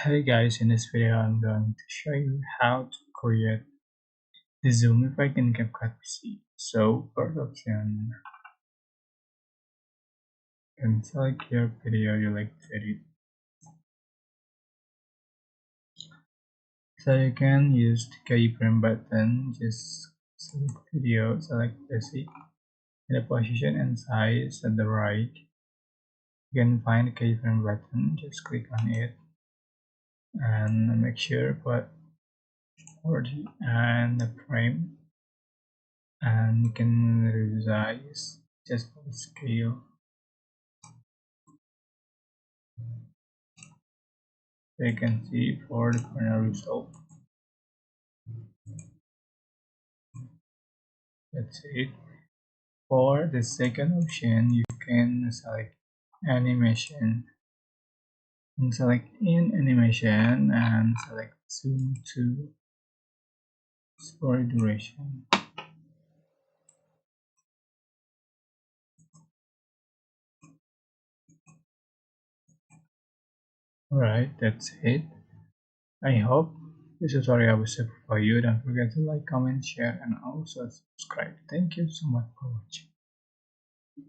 Hey guys, in this video I'm going to show you how to create the zoom effect in CapCut PC. So first option, you can select your video you like to edit. So you can use the keyframe button, just select video, select PC, and the position and size at the right. You can find the keyframe button, just click on it and make sure put 40 and the frame, and you can resize just for the scale. So you can see for the final result. That's it. For the second option, you can select animation and select in animation and select zoom to for duration. Alright, that's it. I hope this tutorial was helpful for you. Don't forget to like, comment, share, and also subscribe. Thank you so much for watching.